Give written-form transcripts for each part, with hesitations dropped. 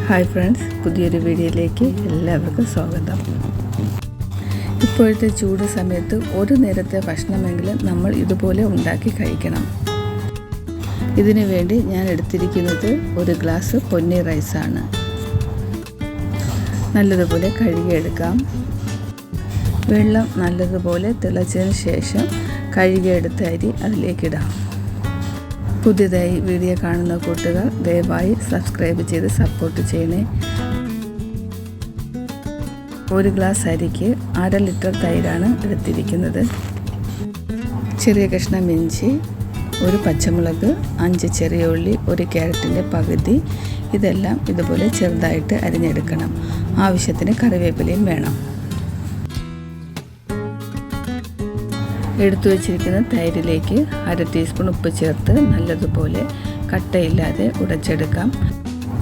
Hi friends, പുതിയൊരു വീഡിയോയിലേക്ക് എല്ലാവർക്കും സ്വാഗതം. ഇപ്പോഴത്തെ ചൂട് സമയത്ത് ഒരു നേരത്തെ ഭക്ഷണമെങ്കിലും നമ്മൾ ഇതുപോലെ ഉണ്ടാക്കി കഴിക്കണം. ഇതിനു വേണ്ടി ഞാൻ എടുത്തിരിക്കുന്നത് ഒരു ഗ്ലാസ് പൊന്നി റൈസാണ്. നല്ലതുപോലെ കഴുകിയെടുക്കാം. വെള്ളം നല്ലതുപോലെ തിളച്ചതിന് ശേഷം കഴുകിയെടുത്ത അരി അതിലേക്കിടാം. പുതിയതായി വീഡിയോ കാണുന്ന കൂട്ടുകാർ ദയവായി സബ്സ്ക്രൈബ് ചെയ്ത് സപ്പോർട്ട് ചെയ്യണേ. ഒരു ഗ്ലാസ് അരിക്ക് 1/2 ലിറ്റർ തൈരാണ് എടുത്തിരിക്കുന്നത്. ചെറിയ കഷ്ണം ഇഞ്ചി, ഒരു പച്ചമുളക്, 5 ചെറിയ ഉള്ളി, ഒരു ക്യാരറ്റിൻ്റെ പകുതി, ഇതെല്ലാം ഇതുപോലെ ചെറുതായിട്ട് അരിഞ്ഞെടുക്കണം. ആവശ്യത്തിന് കറിവേപ്പിലയും വേണം. എടുത്തു വച്ചിരിക്കുന്ന തൈരിലേക്ക് 1/2 ടീസ്പൂൺ ഉപ്പ് ചേർത്ത് നല്ലതുപോലെ കട്ടയില്ലാതെ ഉടച്ചെടുക്കാം.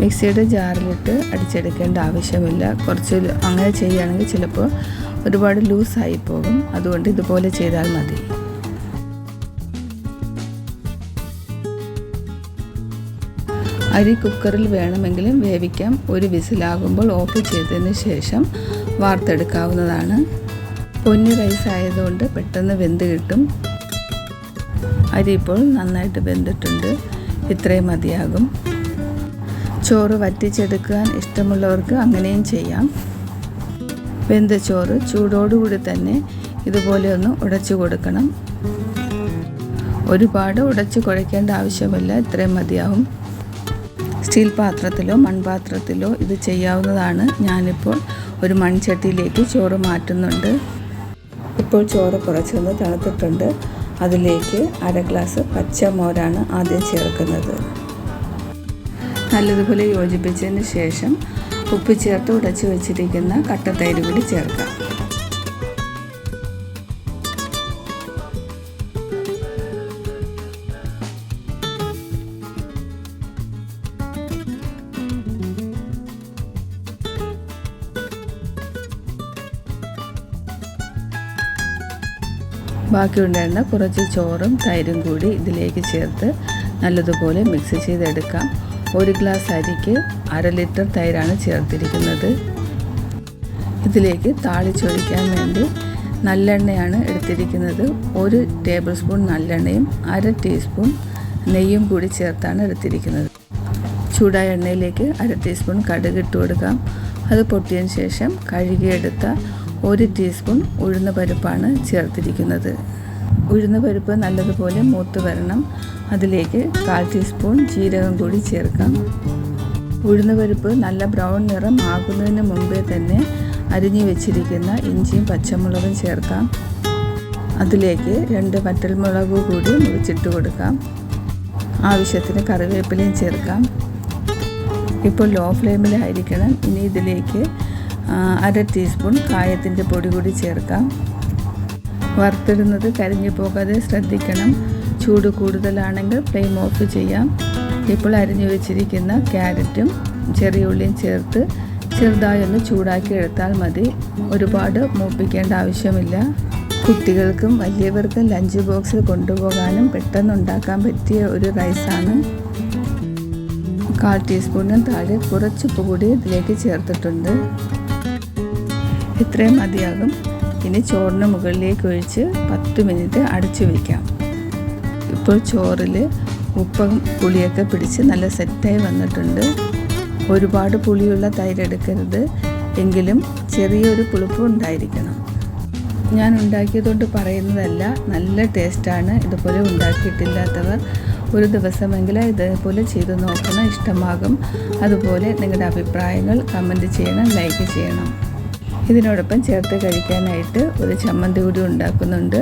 മിക്സിയുടെ ജാറിലിട്ട് അടിച്ചെടുക്കേണ്ട ആവശ്യമില്ല. കുറച്ച് അങ്ങനെ ചെയ്യുകയാണെങ്കിൽ ചിലപ്പോൾ ഒരുപാട് ലൂസായി പോകും. അതുകൊണ്ട് ഇതുപോലെ ചെയ്താൽ മതി. അരി കുക്കറിൽ വേണമെങ്കിലും വേവിക്കാം. ഒരു വിസിലാകുമ്പോൾ ഓഫ് ചെയ്തതിന് ശേഷം വാർത്തെടുക്കാവുന്നതാണ്. പൊന്നി റൈസ് ആയതുകൊണ്ട് പെട്ടെന്ന് വെന്ത് കിട്ടും. അരി ഇപ്പോൾ നന്നായിട്ട് വെന്തിട്ടുണ്ട്. ഇത്രയും മതിയാകും. ചോറ് വറ്റിച്ചെടുക്കാൻ ഇഷ്ടമുള്ളവർക്ക് അങ്ങനെയും ചെയ്യാം. വെന്ത ചോറ് ചൂടോടുകൂടി തന്നെ ഇതുപോലെ ഒന്ന് ഉടച്ചു കൊടുക്കണം. ഒരുപാട് ഉടച്ച് കുഴയ്ക്കേണ്ട ആവശ്യമില്ല. ഇത്രയും മതിയാവും. സ്റ്റീൽ പാത്രത്തിലോ മൺപാത്രത്തിലോ ഇത് ചെയ്യാവുന്നതാണ്. ഞാനിപ്പോൾ ഒരു മൺചട്ടിയിലേക്ക് ചോറ് മാറ്റുന്നുണ്ട്. ഇപ്പോൾ ചോറ് കുറച്ചൊന്ന് തണുത്തിട്ടുണ്ട്. അതിലേക്ക് 1/2 ഗ്ലാസ് പച്ചമോരാണ് ആദ്യം ചേർക്കുന്നത്. നല്ലതുപോലെ യോജിപ്പിച്ചതിന് ശേഷം ഉപ്പ് ചേർത്ത് ഉടച്ച് വെച്ചിരിക്കുന്ന കട്ടത്തൈര് കൂടി ചേർക്കാം. ബാക്കിയുണ്ടായിരുന്ന കുറച്ച് ചോറും തൈരും കൂടി ഇതിലേക്ക് ചേർത്ത് നല്ലതുപോലെ മിക്സ് ചെയ്തെടുക്കാം. 1 ഗ്ലാസ് അരിക്ക് 1/2 ലിറ്റർ തൈരാണ് ചേർത്തിരിക്കുന്നത്. ഇതിലേക്ക് താളിച്ചൊഴിക്കാൻ വേണ്ടി നല്ലെണ്ണയാണ് എടുത്തിരിക്കുന്നത്. 1 ടേബിൾ സ്പൂൺ നല്ലെണ്ണയും 1/2 ടീസ്പൂൺ നെയ്യും കൂടി ചേർത്താണ് എടുത്തിരിക്കുന്നത്. ചൂടായ എണ്ണയിലേക്ക് 1/2 ടീസ്പൂൺ കടുക് ഇട്ട് കൊടുക്കാം. അത് പൊട്ടിയതിന് ശേഷം കഴുകിയെടുത്ത 1 ടീസ്പൂൺ ഉഴുന്ന് പരിപ്പാണ് ചേർത്തിരിക്കുന്നത്. ഉഴുന്ന് പരിപ്പ് നല്ലതുപോലെ മൂത്ത് വരണം. അതിലേക്ക് 1/4 ടീസ്പൂൺ ജീരകം കൂടി ചേർക്കാം. ഉഴുന്ന് പരിപ്പ് നല്ല ബ്രൗൺ നിറം ആകുന്നതിന് മുമ്പേ തന്നെ അരിഞ്ഞു വെച്ചിരിക്കുന്ന ഇഞ്ചിയും പച്ചമുളകും ചേർക്കാം. അതിലേക്ക് 2 വറ്റൽമുളക് കൂടി മുറിച്ചിട്ട് കൊടുക്കാം. ആവശ്യത്തിന് കറിവേപ്പിലയും ചേർക്കാം. ഇപ്പോൾ ലോ ഫ്ലെയിമിലായിരിക്കണം. ഇനി ഇതിലേക്ക് 1/2 ടീസ്പൂൺ കായത്തിൻ്റെ പൊടി കൂടി ചേർക്കാം. വറുത്തിടുന്നത് കരിഞ്ഞു പോകാതെ ശ്രദ്ധിക്കണം. ചൂട് കൂടുതലാണെങ്കിൽ ഫ്ലെയിം ഓഫ് ചെയ്യാം. ഇപ്പോൾ അരിഞ്ഞു വെച്ചിരിക്കുന്ന ക്യാരറ്റും ചെറിയ ഉള്ളിയും ചേർത്ത് ചെറുതായി ഒന്ന് ചൂടാക്കി എടുത്താൽ മതി. ഒരുപാട് മൂപ്പിക്കേണ്ട ആവശ്യമില്ല. കുട്ടികൾക്കും വലിയവർക്കും ലഞ്ച് ബോക്സിൽ കൊണ്ടുപോകാനും പെട്ടെന്ന് ഉണ്ടാക്കാൻ പറ്റിയ ഒരു റൈസാണ്. 1/4 ടീസ്പൂണിന് താഴെ കുറച്ച് ഉപ്പ് കൂടി ഇതിലേക്ക് ചേർത്തിട്ടുണ്ട്. ഇത്രയും മതിയാകും. ഇനി ചോറിന് മുകളിലേക്ക് ഒഴിച്ച് 10 മിനിറ്റ് അടച്ചു വയ്ക്കാം. ഇപ്പോൾ ചോറിൽ ഉപ്പും പുളിയൊക്കെ പിടിച്ച് നല്ല സെറ്റായി വന്നിട്ടുണ്ട്. ഒരുപാട് പുളിയുള്ള തൈര് എടുക്കരുത്, എങ്കിലും ചെറിയൊരു പുളിപ്പ് ഉണ്ടായിരിക്കണം. ഞാൻ ഉണ്ടാക്കിയതുകൊണ്ട് പറയുന്നതല്ല, നല്ല ടേസ്റ്റാണ്. ഇതുപോലെ ഉണ്ടാക്കിയിട്ടില്ലാത്തവർ ഒരു ദിവസമെങ്കിലും ഇതേപോലെ ചെയ്ത് നോക്കണം. ഇഷ്ടമാകും. അതുപോലെ നിങ്ങളുടെ അഭിപ്രായങ്ങൾ കമൻറ്റ് ചെയ്യണം, ലൈക്ക് ചെയ്യണം. ഇതിനോടൊപ്പം ചേർത്ത് കഴിക്കാനായിട്ട് ഒരു ചമ്മന്തി കൂടി ഉണ്ടാക്കുന്നുണ്ട്.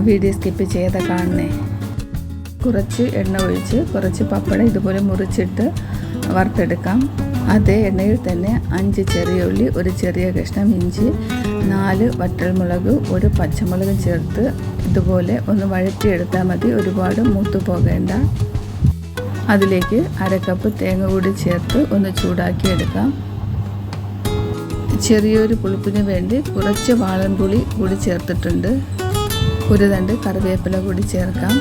വീഡിയോ സ്കിപ്പ് ചെയ്ത് കാണണേ. കുറച്ച് എണ്ണ ഒഴിച്ച് കുറച്ച് പപ്പടം ഇതുപോലെ മുറിച്ചിട്ട് വറുത്തെടുക്കാം. അതേ എണ്ണയിൽ തന്നെ 5 ചെറിയ ഉള്ളി, ഒരു ചെറിയ കഷ്ണം ഇഞ്ചി, 4 വറ്റൽമുളക്, 1 പച്ചമുളകും ചേർത്ത് ഇതുപോലെ ഒന്ന് വഴറ്റിയെടുത്താൽ മതി. ഒരുപാട് മൂത്തു പോകേണ്ട. അതിലേക്ക് 1/2 കപ്പ് തേങ്ങ കൂടി ചേർത്ത് ഒന്ന് ചൂടാക്കിയെടുക്കാം. ചെറിയൊരു പുളിപ്പിന് വേണ്ടി കുറച്ച് വാളൻപുളി കൂടി ചേർത്തിട്ടുണ്ട്. 1 തണ്ട് കറിവേപ്പില കൂടി ചേർക്കാം.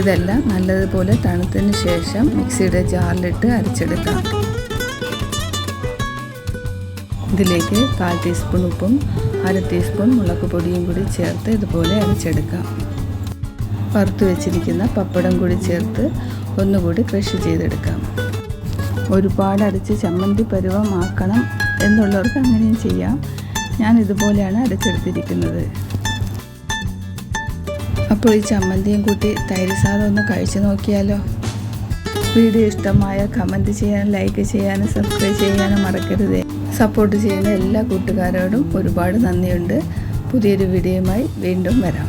ഇതെല്ലാം നല്ലതുപോലെ തണുത്തതിന് ശേഷം മിക്സിയുടെ ജാറിലിട്ട് അരച്ചെടുക്കാം. ഇതിലേക്ക് 1/4 ടീസ്പൂൺ ഉപ്പും 1/2 ടീസ്പൂൺ മുളക് പൊടിയും കൂടി ചേർത്ത് ഇതുപോലെ അരച്ചെടുക്കാം. വറുത്ത് വെച്ചിരിക്കുന്ന പപ്പടം കൂടി ചേർത്ത് ഒന്നുകൂടി ക്രഷ് ചെയ്തെടുക്കാം. ഒരുപാട് അരച്ച് ചമ്മന്തി പരുവമാക്കണം എന്നുള്ളവർക്ക് അങ്ങനെയും ചെയ്യാം. ഞാൻ ഇതുപോലെയാണ് അരച്ചെടുത്തിരിക്കുന്നത്. അപ്പോൾ ഈ ചമ്മന്തിയും കൂട്ടി തൈര് സാദം ഒന്ന് കഴിച്ചു നോക്കിയാലോ. വീഡിയോ ഇഷ്ടമായ കമൻറ്റ് ചെയ്യാനും ലൈക്ക് ചെയ്യാനും സബ്സ്ക്രൈബ് ചെയ്യാനും മറക്കരുതേ. സപ്പോർട്ട് ചെയ്യുന്ന എല്ലാ കൂട്ടുകാരോടും ഒരുപാട് നന്ദിയുണ്ട്. പുതിയൊരു വീഡിയോയുമായി വീണ്ടും വരാം.